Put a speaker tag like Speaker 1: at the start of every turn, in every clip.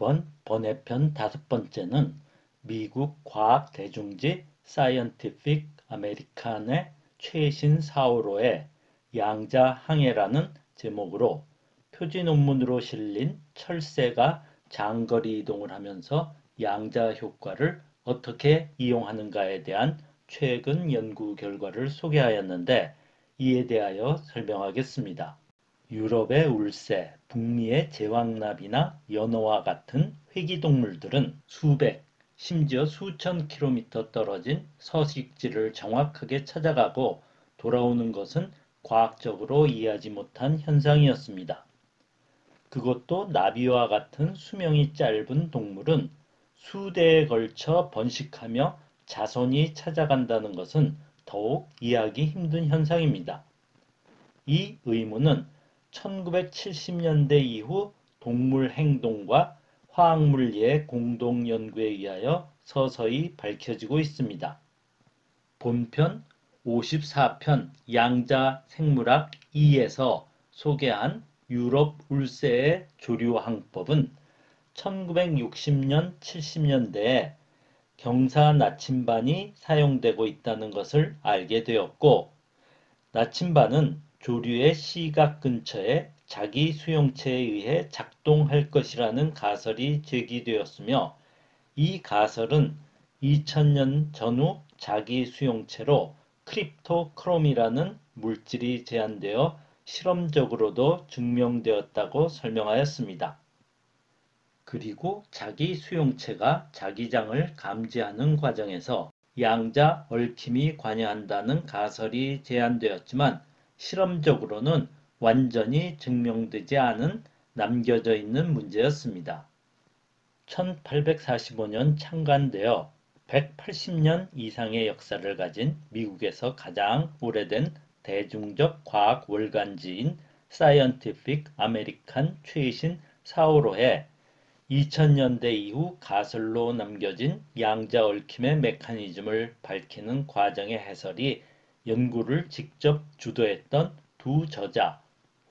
Speaker 1: 이번 번외편 5번째는 미국 과학 대중지 사이언티픽 아메리칸의 최신 사호로의 양자항해라는 제목으로 표지 논문으로 실린 철새가 장거리 이동을 하면서 양자 효과를 어떻게 이용하는가에 대한 최근 연구 결과를 소개하였는데, 이에 대하여 설명하겠습니다. 유럽의 울새, 북미의 제왕나비나 연어와 같은 회기동물들은 수백, 심지어 수천 킬로미터 떨어진 서식지를 정확하게 찾아가고 돌아오는 것은 과학적으로 이해하지 못한 현상이었습니다. 그것도 나비와 같은 수명이 짧은 동물은 수대에 걸쳐 번식하며 자손이 찾아간다는 것은 더욱 이해하기 힘든 현상입니다. 이 의문은 1970년대 이후 동물 행동과 화학물리의 공동 연구에 의하여 서서히 밝혀지고 있습니다. 본편 54편 양자 생물학 2에서 소개한 유럽 울새의 조류 항법은 1960년, 70년대에 경사 나침반이 사용되고 있다는 것을 알게 되었고, 나침반은 조류의 시각 근처에 자기 수용체에 의해 작동할 것이라는 가설이 제기되었으며, 이 가설은 2000년 전후 자기 수용체로 크립토크롬이라는 물질이 제한되어 실험적으로도 증명되었다고 설명하였습니다. 그리고 자기 수용체가 자기장을 감지하는 과정에서 양자 얽힘이 관여한다는 가설이 제안되었지만, 실험적으로는 완전히 증명되지 않은 남겨져 있는 문제였습니다. 1845년 창간되어 180년 이상의 역사를 가진 미국에서 가장 오래된 대중적 과학 월간지인 사이언티픽 아메리칸 최신 사호로에 2000년대 이후 가설로 남겨진 양자 얽힘의 메커니즘을 밝히는 과정의 해설이 연구를 직접 주도했던 두 저자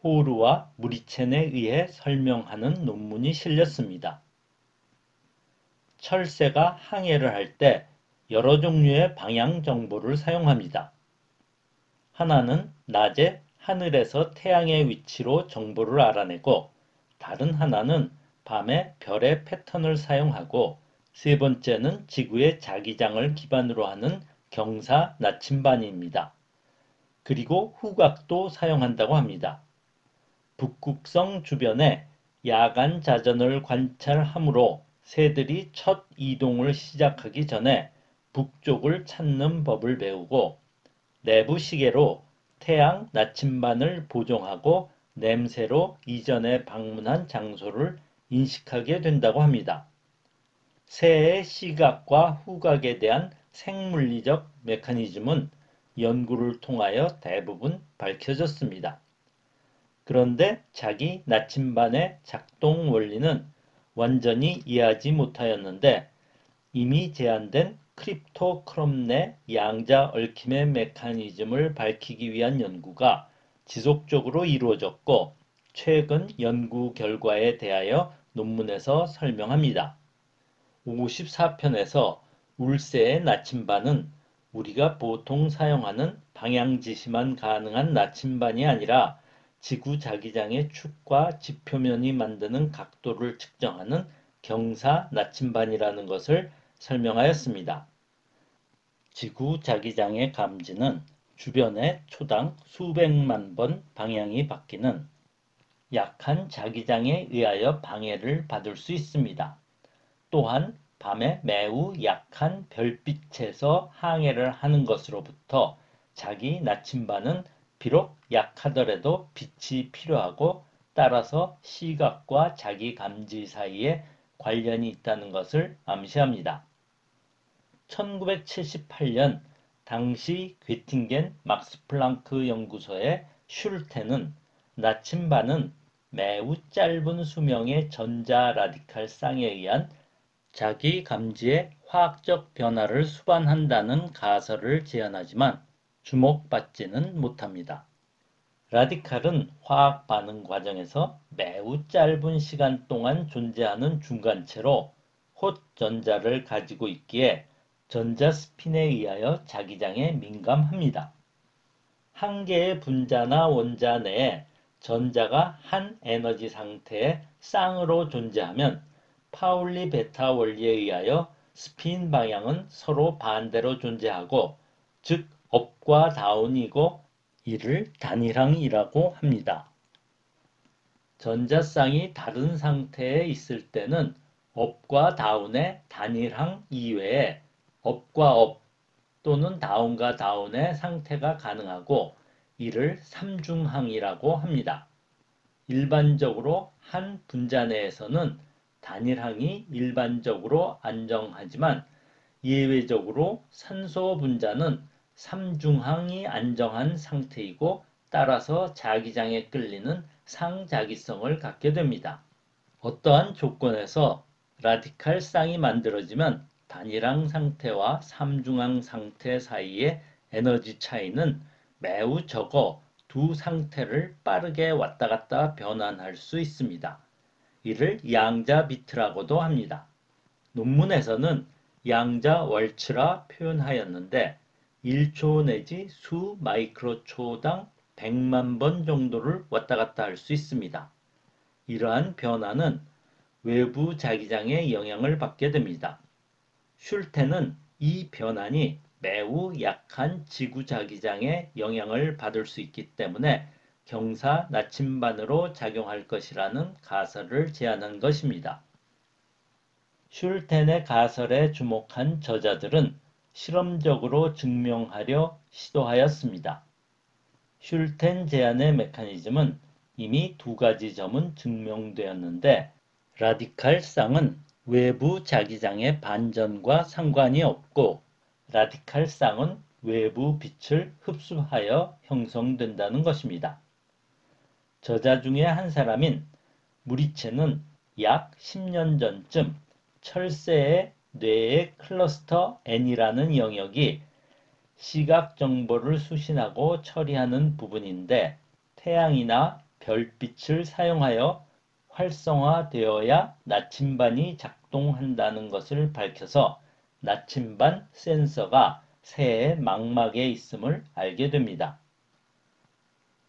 Speaker 1: 호르와 무리첸에 의해 설명하는 논문이 실렸습니다. 철새가 항해를 할 때 여러 종류의 방향 정보를 사용합니다. 하나는 낮에 하늘에서 태양의 위치로 정보를 알아내고, 다른 하나는 밤에 별의 패턴을 사용하고, 세 번째는 지구의 자기장을 기반으로 하는 경사 나침반입니다. 그리고 후각도 사용한다고 합니다. 북극성 주변에 야간 자전을 관찰하므로 새들이 첫 이동을 시작하기 전에 북쪽을 찾는 법을 배우고, 내부 시계로 태양 나침반을 보정하고 냄새로 이전에 방문한 장소를 인식하게 된다고 합니다. 새의 시각과 후각에 대한 생물리적 메커니즘은 연구를 통하여 대부분 밝혀졌습니다. 그런데 자기 나침반의 작동 원리는 완전히 이해하지 못하였는데, 이미 제안된 크립토크롬 내 양자 얽힘의 메커니즘을 밝히기 위한 연구가 지속적으로 이루어졌고, 최근 연구 결과에 대하여 논문에서 설명합니다. 54편에서 울새의 나침반은 우리가 보통 사용하는 방향 지시만 가능한 나침반이 아니라 지구 자기장의 축과 지표면이 만드는 각도를 측정하는 경사 나침반이라는 것을 설명하였습니다. 지구 자기장의 감지는 주변의 초당 수백만 번 방향이 바뀌는 약한 자기장에 의하여 방해를 받을 수 있습니다. 또한 밤에 매우 약한 별빛에서 항해를 하는 것으로부터 자기 나침반은 비록 약하더라도 빛이 필요하고, 따라서 시각과 자기 감지 사이에 관련이 있다는 것을 암시합니다. 1978년 당시 괴팅겐 막스플랑크 연구소의 슐테는 나침반은 매우 짧은 수명의 전자 라디칼 쌍에 의한 자기 감지의 화학적 변화를 수반한다는 가설을 제안하지만 주목받지는 못합니다. 라디칼은 화학 반응 과정에서 매우 짧은 시간 동안 존재하는 중간체로 홑 전자를 가지고 있기에 전자 스핀에 의하여 자기장에 민감합니다. 한 개의 분자나 원자 내에 전자가 한 에너지 상태의 쌍으로 존재하면 파울리 베타 원리에 의하여 스핀 방향은 서로 반대로 존재하고, 즉 업과 다운이고, 이를 단일항이라고 합니다. 전자쌍이 다른 상태에 있을 때는 업과 다운의 단일항 이외에 업과 업 또는 다운과 다운의 상태가 가능하고, 이를 삼중항이라고 합니다. 일반적으로 한 분자 내에서는 단일항이 일반적으로 안정하지만 예외적으로 산소 분자는 삼중항이 안정한 상태이고, 따라서 자기장에 끌리는 상자기성을 갖게 됩니다. 어떠한 조건에서 라디칼 쌍이 만들어지면 단일항 상태와 삼중항 상태 사이의 에너지 차이는 매우 적어 두 상태를 빠르게 왔다 갔다 변환할 수 있습니다. 이를 양자 비트라고도 합니다. 논문에서는 양자 월츠라 표현하였는데 1초 내지 수 마이크로초당 100만 번 정도를 왔다 갔다 할 수 있습니다. 이러한 변화는 외부 자기장의 영향을 받게 됩니다. 슐테는 이 변환이 매우 약한 지구 자기장의 영향을 받을 수 있기 때문에 경사 나침반으로 작용할 것이라는 가설을 제안한 것입니다. 슐텐의 가설에 주목한 저자들은 실험적으로 증명하려 시도하였습니다. 슐텐 제안의 메커니즘은 이미 두 가지 점은 증명되었는데, 라디칼 쌍은 외부 자기장의 반전과 상관이 없고, 라디칼 쌍은 외부 빛을 흡수하여 형성된다는 것입니다. 저자 중에 한 사람인 무리체는 약 10년 전쯤 철새의 뇌의 클러스터 N이라는 영역이 시각 정보를 수신하고 처리하는 부분인데 태양이나 별빛을 사용하여 활성화되어야 나침반이 작동한다는 것을 밝혀서 나침반 센서가 새의 망막에 있음을 알게 됩니다.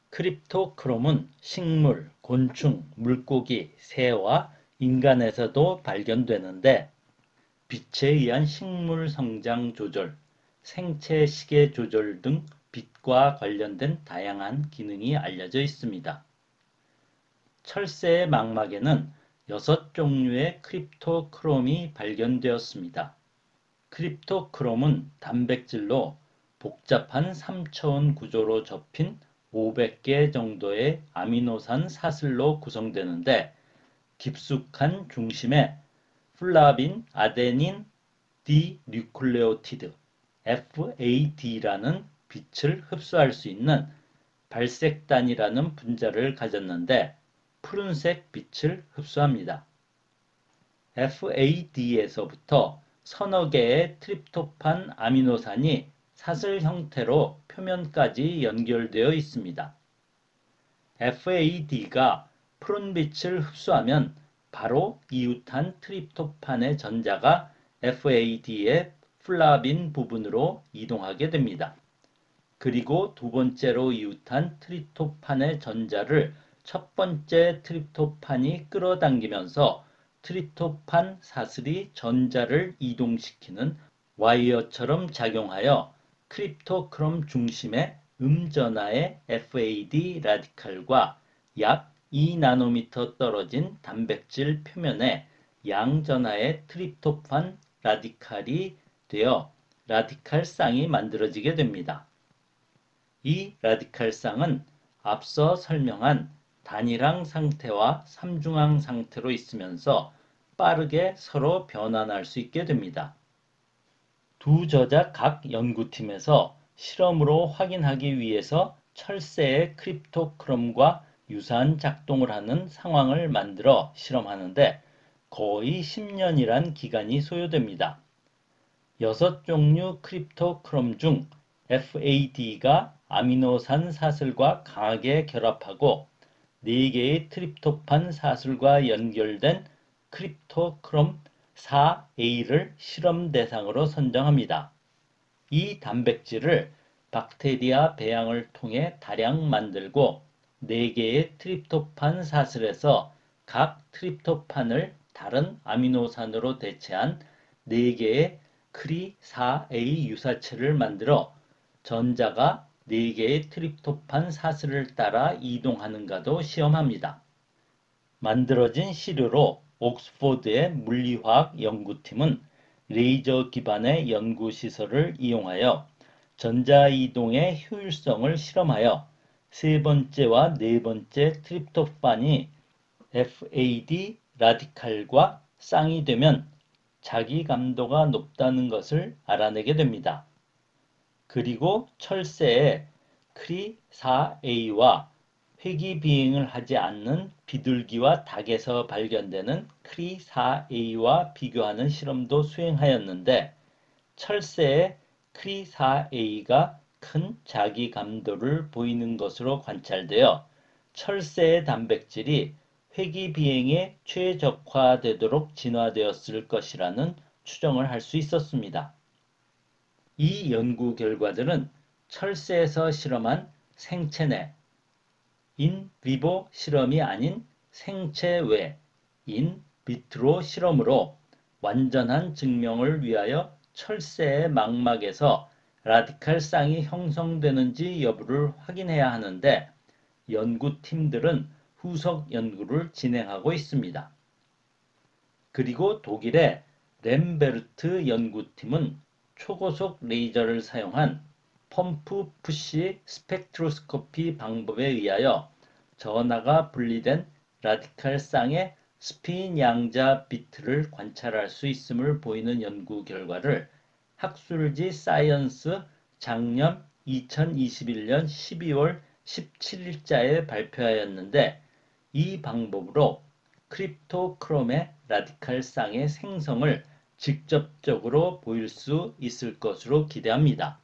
Speaker 1: 크립토크롬은 식물, 곤충, 물고기, 새와 인간에서도 발견되는데 빛에 의한 식물 성장 조절, 생체 시계 조절 등 빛과 관련된 다양한 기능이 알려져 있습니다. 철새의 망막에는 6종류의 크립토크롬이 발견되었습니다. 크립토크롬은 단백질로 복잡한 3차원 구조로 접힌 500개 정도의 아미노산 사슬로 구성되는데 깊숙한 중심에 플라빈, 아데닌, 디뉴클레오티드, FAD라는 빛을 흡수할 수 있는 발색단이라는 분자를 가졌는데 푸른색 빛을 흡수합니다. FAD에서부터 서너 개의 트립토판 아미노산이 사슬 형태로 표면까지 연결되어 있습니다. FAD가 푸른빛을 흡수하면 바로 이웃한 트립토판의 전자가 FAD의 플라빈 부분으로 이동하게 됩니다. 그리고 두 번째로 이웃한 트립토판의 전자를 첫 번째 트립토판이 끌어당기면서 트립토판 사슬이 전자를 이동시키는 와이어처럼 작용하여 크립토크롬 중심의 음전하의 FAD 라디칼과 약 2나노미터 떨어진 단백질 표면에 양전하의 트립토판 라디칼이 되어 라디칼 쌍이 만들어지게 됩니다. 이 라디칼 쌍은 앞서 설명한 단일항 상태와 삼중항 상태로 있으면서 빠르게 서로 변환할 수 있게 됩니다. 두 저자 각 연구팀에서 실험으로 확인하기 위해서 철새의 크립토크롬과 유사한 작동을 하는 상황을 만들어 실험하는데 거의 10년이란 기간이 소요됩니다. 6종류 크립토크롬 중 FAD가 아미노산 사슬과 강하게 결합하고 4개의 트립토판 사슬과 연결된 크립토크롬 4A를 실험 대상으로 선정합니다. 이 단백질을 박테리아 배양을 통해 다량 만들고 4개의 트립토판 사슬에서 각 트립토판을 다른 아미노산으로 대체한 4개의 크리4A 유사체를 만들어 전자가 4개의 트립토판 사슬을 따라 이동하는가도 시험합니다. 만들어진 시료로 옥스포드의 물리화학 연구팀은 레이저 기반의 연구시설을 이용하여 전자이동의 효율성을 실험하여 세 번째와 네 번째 트립토판이 FAD 라디칼과 쌍이 되면 자기 감도가 높다는 것을 알아내게 됩니다. 그리고 철새의 크리4A와 회귀 비행을 하지 않는 비둘기와 닭에서 발견되는 크리4A와 비교하는 실험도 수행하였는데 철새의 크리4A가 큰 자기 감도를 보이는 것으로 관찰되어 철새의 단백질이 회귀 비행에 최적화되도록 진화되었을 것이라는 추정을 할 수 있었습니다. 이 연구 결과들은 철새에서 실험한 생체 내 인비보 실험이 아닌 생체 외 인비트로 실험으로 완전한 증명을 위하여 철새의 망막에서 라디칼 쌍이 형성되는지 여부를 확인해야 하는데 연구팀들은 후속 연구를 진행하고 있습니다. 그리고 독일의 렘베르트 연구팀은 초고속 레이저를 사용한 펌프 푸시 스펙트로스코피 방법에 의하여 전하가 분리된 라디칼 쌍의 스핀 양자 비트를 관찰할 수 있음을 보이는 연구 결과를 학술지 사이언스 작년 2021년 12월 17일자에 발표하였는데 이 방법으로 크립토크롬의 라디칼 쌍의 생성을 직접적으로 보일 수 있을 것으로 기대합니다.